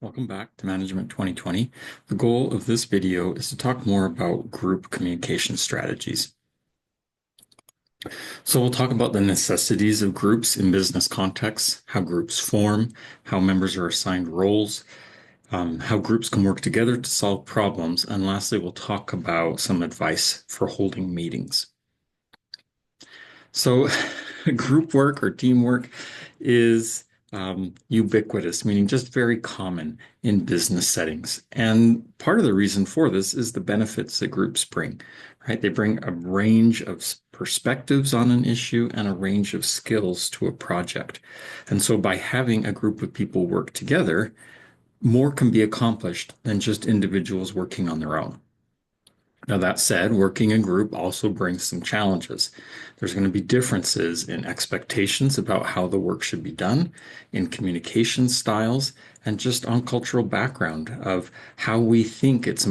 Welcome back to Management 2020. The goal of this video is to talk more about group communication strategies. So we'll talk about the necessities of groups in business contexts, how groups form, how members are assigned roles, how groups can work together to solve problems, and lastly, we'll talk about some advice for holding meetings. So group work or teamwork is ubiquitous, meaning just very common in business settings. And part of the reason for this is the benefits that groups bring, right? They bring a range of perspectives on an issue and a range of skills to a project. And so by having a group of people work together, more can be accomplished than just individuals working on their own. Now, that said, working in group also brings some challenges. There's going to be differences in expectations about how the work should be done, in communication styles, and just on cultural background of how we think it's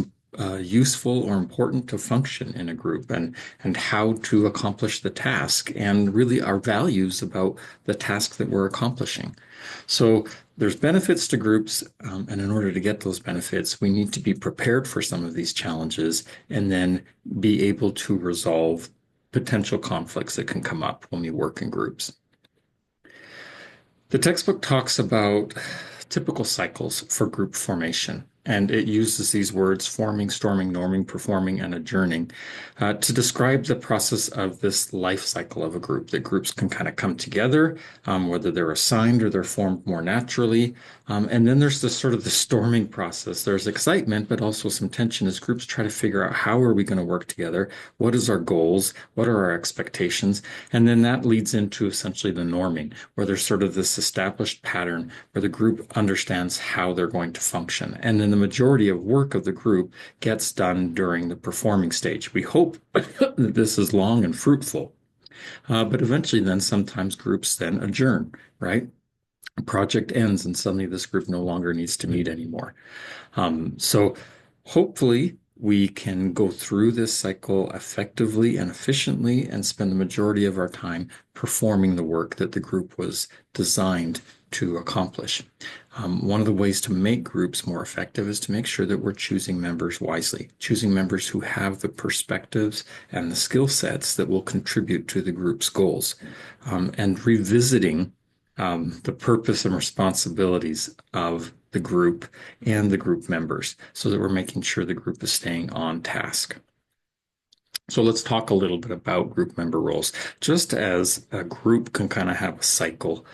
useful or important to function in a group and how to accomplish the task and really our values about the task that we're accomplishing. So there's benefits to groups, and in order to get those benefits, we need to be prepared for some of these challenges and then be able to resolve potential conflicts that can come up when we work in groups. The textbook talks about typical cycles for group formation, and it uses these words forming, storming, norming, performing, and adjourning to describe the process of this life cycle of a group, that groups can kind of come together, whether they're assigned or they're formed more naturally. And then there's this sort of the storming process. There's excitement, but also some tension as groups try to figure out how are we going to work together? What is our goals? What are our expectations? And then that leads into essentially the norming, where there's sort of this established pattern where the group understands how they're going to function. And then the majority of work of the group gets done during the performing stage. We hope that this is long and fruitful, but eventually then sometimes groups then adjourn, right? A project ends and suddenly this group no longer needs to meet anymore. So hopefully we can go through this cycle effectively and efficiently and spend the majority of our time performing the work that the group was designed to accomplish. One of the ways to make groups more effective is to make sure that we're choosing members wisely, choosing members who have the perspectives and the skill sets that will contribute to the group's goals, and revisiting the purpose and responsibilities of the group and the group members so that we're making sure the group is staying on task. So let's talk a little bit about group member roles. Just as a group can kind of have a cycle,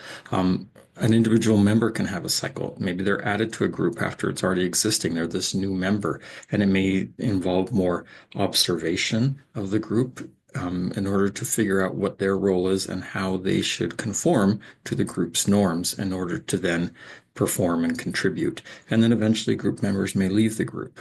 an individual member can have a cycle. Maybe they're added to a group after it's already existing. They're this new member, and it may involve more observation of the group in order to figure out what their role is and how they should conform to the group's norms in order to then perform and contribute. And then eventually group members may leave the group.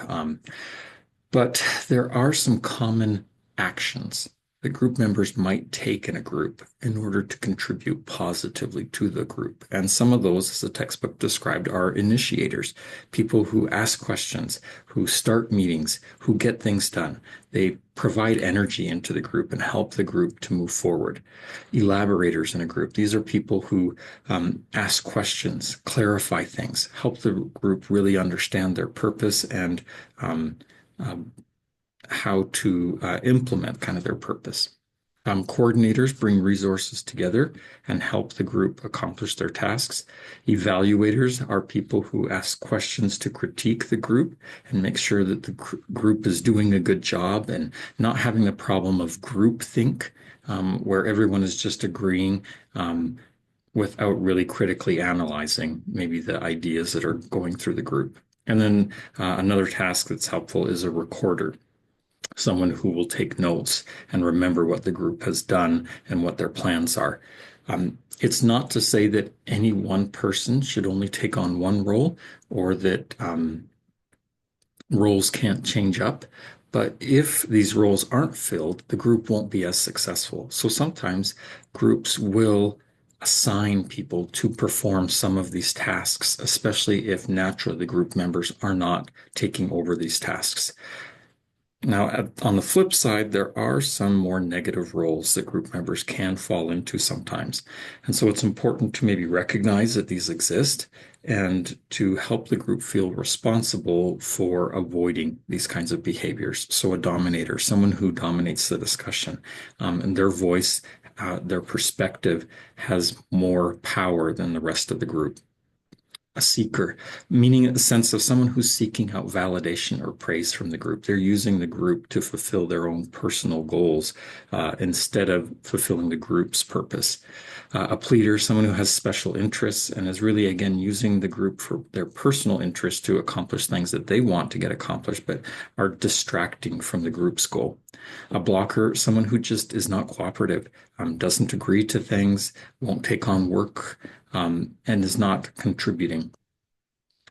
But there are some common actions that group members might take in a group in order to contribute positively to the group. And some of those, as the textbook described, are initiators, people who ask questions, who start meetings, who get things done. They provide energy into the group and help the group to move forward. Elaborators in a group, these are people who ask questions, clarify things, help the group really understand their purpose and how to implement kind of their purpose. Coordinators bring resources together and help the group accomplish their tasks. Evaluators are people who ask questions to critique the group and make sure that the group is doing a good job and not having the problem of groupthink, where everyone is just agreeing without really critically analyzing maybe the ideas that are going through the group. And then another task that's helpful is a recorder, someone who will take notes and remember what the group has done and what their plans are. It's not to say that any one person should only take on one role or that roles can't change up. But if these roles aren't filled, the group won't be as successful. So sometimes groups will assign people to perform some of these tasks, especially if naturally the group members are not taking over these tasks. Now, on the flip side, there are some more negative roles that group members can fall into sometimes. And so it's important to maybe recognize that these exist and to help the group feel responsible for avoiding these kinds of behaviors. So a dominator, someone who dominates the discussion, and their voice, their perspective has more power than the rest of the group. A seeker, meaning a sense of someone who's seeking out validation or praise from the group. They're using the group to fulfill their own personal goals instead of fulfilling the group's purpose. A pleader, someone who has special interests and is really, again, using the group for their personal interests to accomplish things that they want to get accomplished, but are distracting from the group's goal. A blocker, someone who just is not cooperative, doesn't agree to things, won't take on work, and is not contributing.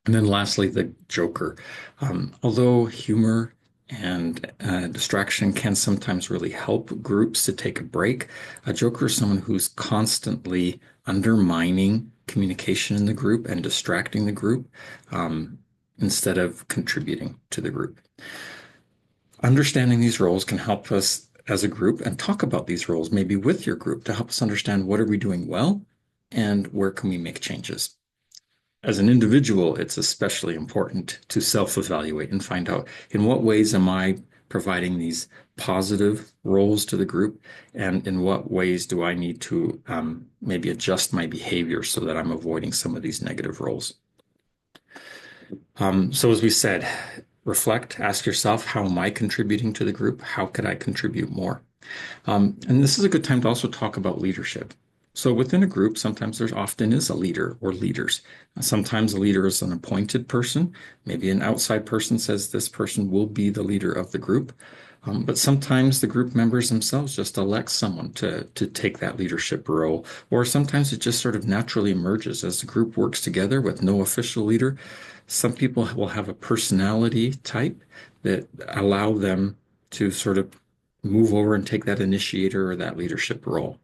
And then lastly, the joker. Although humor and distraction can sometimes really help groups to take a break, a joker is someone who's constantly undermining communication in the group and distracting the group instead of contributing to the group. Understanding these roles can help us as a group and talk about these roles maybe with your group to help us understand what are we doing well and where can we make changes. As an individual, it's especially important to self-evaluate and find out in what ways am I providing these positive roles to the group, and in what ways do I need to maybe adjust my behavior so that I'm avoiding some of these negative roles. So as we said, reflect, ask yourself, how am I contributing to the group? How could I contribute more? And this is a good time to also talk about leadership. So within a group, sometimes there often is a leader or leaders. Sometimes a leader is an appointed person. Maybe an outside person says this person will be the leader of the group. But sometimes the group members themselves just elect someone to take that leadership role. Or sometimes it just sort of naturally emerges as the group works together with no official leader. Some people will have a personality type that allow them to sort of move over and take that initiator or that leadership role.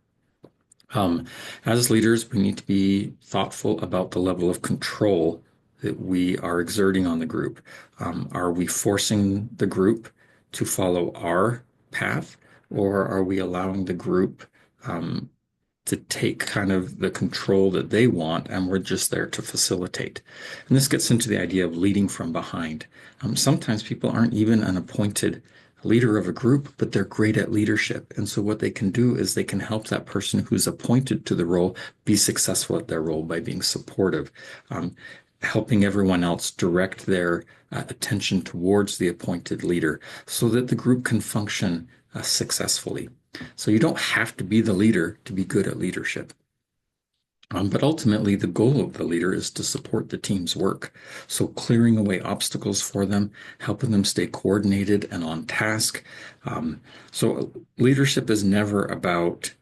As leaders, we need to be thoughtful about the level of control that we are exerting on the group. Are we forcing the group to follow our path, or are we allowing the group to take kind of the control that they want, and we're just there to facilitate? And this gets into the idea of leading from behind. Sometimes people aren't even an appointed leader of a group, but they're great at leadership. And so what they can do is they can help that person who's appointed to the role be successful at their role by being supportive, helping everyone else direct their attention towards the appointed leader so that the group can function successfully. So you don't have to be the leader to be good at leadership. But ultimately, the goal of the leader is to support the team's work. So clearing away obstacles for them, helping them stay coordinated and on task. So leadership is never about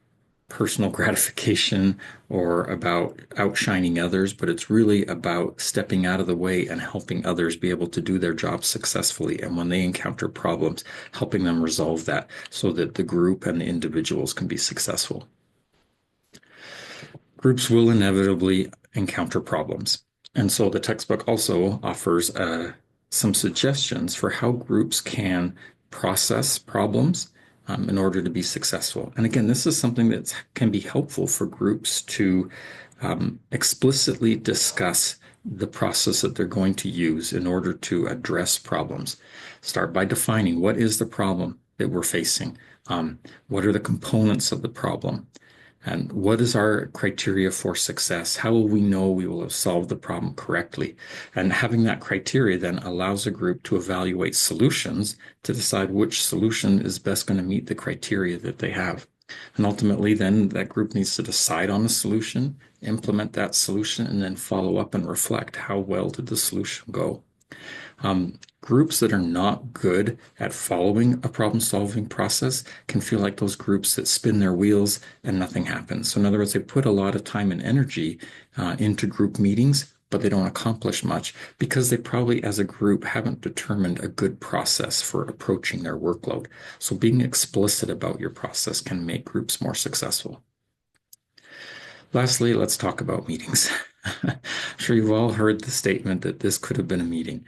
personal gratification or about outshining others, but it's really about stepping out of the way and helping others be able to do their job successfully. And when they encounter problems, helping them resolve that so that the group and the individuals can be successful. Groups will inevitably encounter problems. And so the textbook also offers some suggestions for how groups can process problems in order to be successful. And again, this is something that can be helpful for groups to explicitly discuss the process that they're going to use in order to address problems. Start by defining what is the problem that we're facing. What are the components of the problem? And what is our criteria for success? How will we know we will have solved the problem correctly? And having that criteria then allows a group to evaluate solutions to decide which solution is best going to meet the criteria that they have. And ultimately, then that group needs to decide on a solution, implement that solution, and then follow up and reflect how well did the solution go. Groups that are not good at following a problem-solving process can feel like those groups that spin their wheels and nothing happens. So in other words, they put a lot of time and energy into group meetings, but they don't accomplish much because they probably, as a group, haven't determined a good process for approaching their workload. So being explicit about your process can make groups more successful. Lastly, let's talk about meetings. I'm sure you've all heard the statement that this could have been a meeting.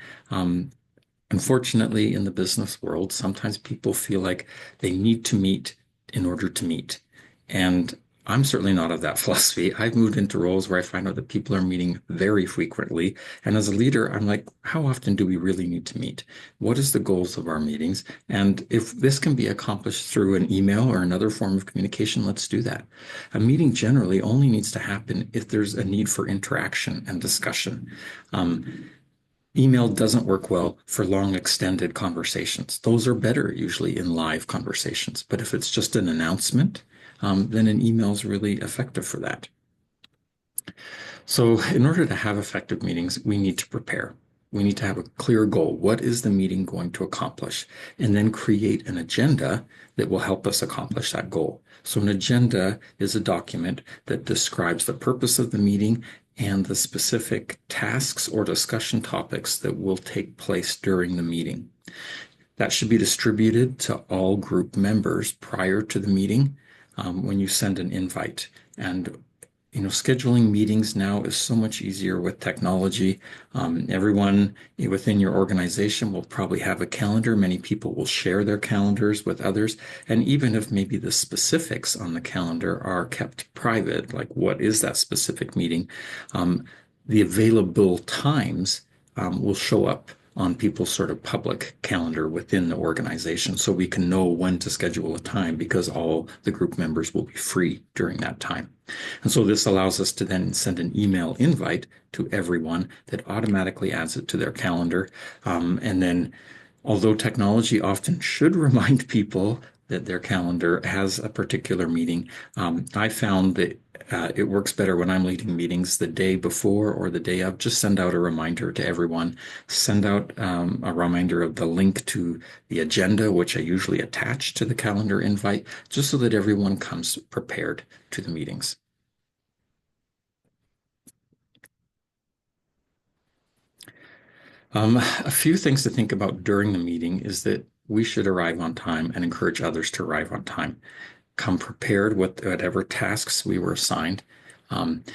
Unfortunately, in the business world, sometimes people feel like they need to meet in order to meet. And I'm certainly not of that philosophy. I've moved into roles where I find out that people are meeting very frequently. And as a leader, I'm like, how often do we really need to meet? What is the goals of our meetings? And if this can be accomplished through an email or another form of communication, let's do that. A meeting generally only needs to happen if there's a need for interaction and discussion. Um, Email doesn't work well for long, extended conversations. Those are better usually in live conversations. But if it's just an announcement, then an email is really effective for that. So, in order to have effective meetings, we need to prepare. We need to have a clear goal. What is the meeting going to accomplish? And then create an agenda that will help us accomplish that goal. So, an agenda is a document that describes the purpose of the meeting and the specific tasks or discussion topics that will take place during the meeting. That should be distributed to all group members prior to the meeting when you send an invite. And scheduling meetings now is so much easier with technology. Everyone within your organization will probably have a calendar. Many people will share their calendars with others. And even if maybe the specifics on the calendar are kept private, like what is that specific meeting, the available times will show up on people's sort of public calendar within the organization so we can know when to schedule a time because all the group members will be free during that time. And so this allows us to then send an email invite to everyone that automatically adds it to their calendar. And then, although technology often should remind people that their calendar has a particular meeting, I found that it works better when I'm leading meetings the day before or the day of. Just send out a reminder to everyone. Send out a reminder of the link to the agenda, which I usually attach to the calendar invite, just so that everyone comes prepared to the meetings. A few things to think about during the meeting is that we should arrive on time and encourage others to arrive on time. Come prepared with whatever tasks we were assigned. And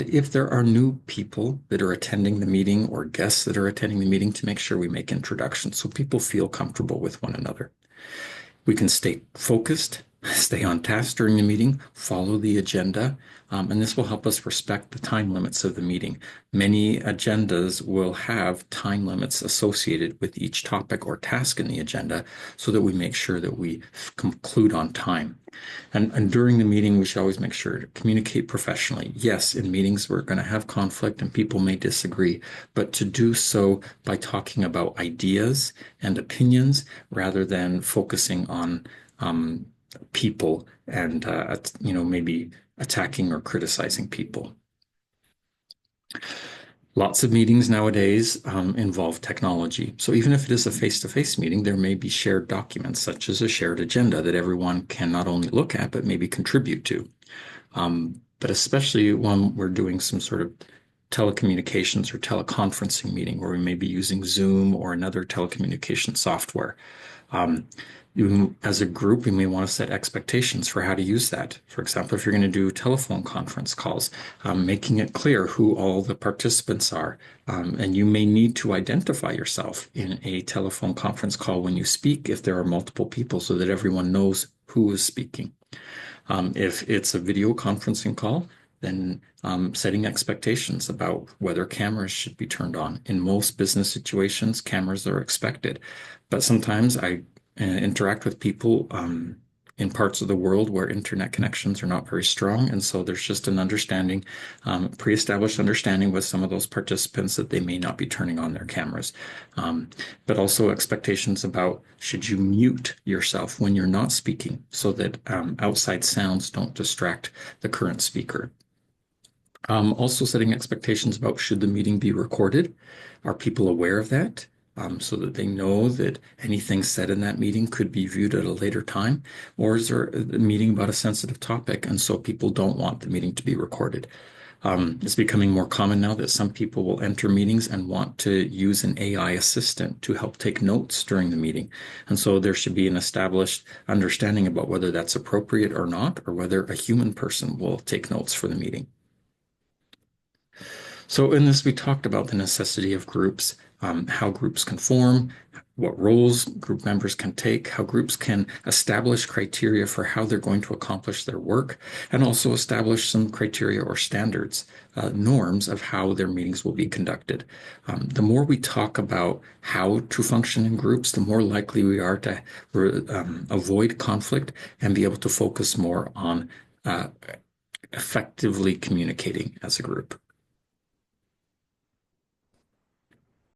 if there are new people that are attending the meeting or guests that are attending the meeting, to make sure we make introductions so people feel comfortable with one another. We can stay focused, stay on task during the meeting, follow the agenda, and this will help us respect the time limits of the meeting. Many agendas will have time limits associated with each topic or task in the agenda so that we make sure that we conclude on time. And during the meeting, we should always make sure to communicate professionally. Yes, in meetings, we're going to have conflict and people may disagree, but to do so by talking about ideas and opinions rather than focusing on people and maybe attacking or criticizing people. Lots of meetings nowadays involve technology. So even if it is a face-to-face meeting, there may be shared documents, such as a shared agenda that everyone can not only look at, but maybe contribute to. But especially when we're doing some sort of telecommunications or teleconferencing meeting where we may be using Zoom or another telecommunication software. As a group, we may want to set expectations for how to use that. For example, if you're going to do telephone conference calls, making it clear who all the participants are. And you may need to identify yourself in a telephone conference call when you speak if there are multiple people so that everyone knows who is speaking. If it's a video conferencing call, then setting expectations about whether cameras should be turned on. In most business situations, cameras are expected. But sometimes I interact with people in parts of the world where internet connections are not very strong. And so there's just an understanding, pre-established understanding with some of those participants that they may not be turning on their cameras. But also expectations about should you mute yourself when you're not speaking so that outside sounds don't distract the current speaker. Also setting expectations about should the meeting be recorded? Are people aware of that? So that they know that anything said in that meeting could be viewed at a later time? Or is there a meeting about a sensitive topic and so people don't want the meeting to be recorded? It's becoming more common now that some people will enter meetings and want to use an AI assistant to help take notes during the meeting. And so there should be an established understanding about whether that's appropriate or not, or whether a human person will take notes for the meeting. So in this, we talked about the necessity of groups, how groups can form, what roles group members can take, how groups can establish criteria for how they're going to accomplish their work, and also establish some criteria or standards, norms of how their meetings will be conducted. The more we talk about how to function in groups, the more likely we are to avoid conflict and be able to focus more on effectively communicating as a group.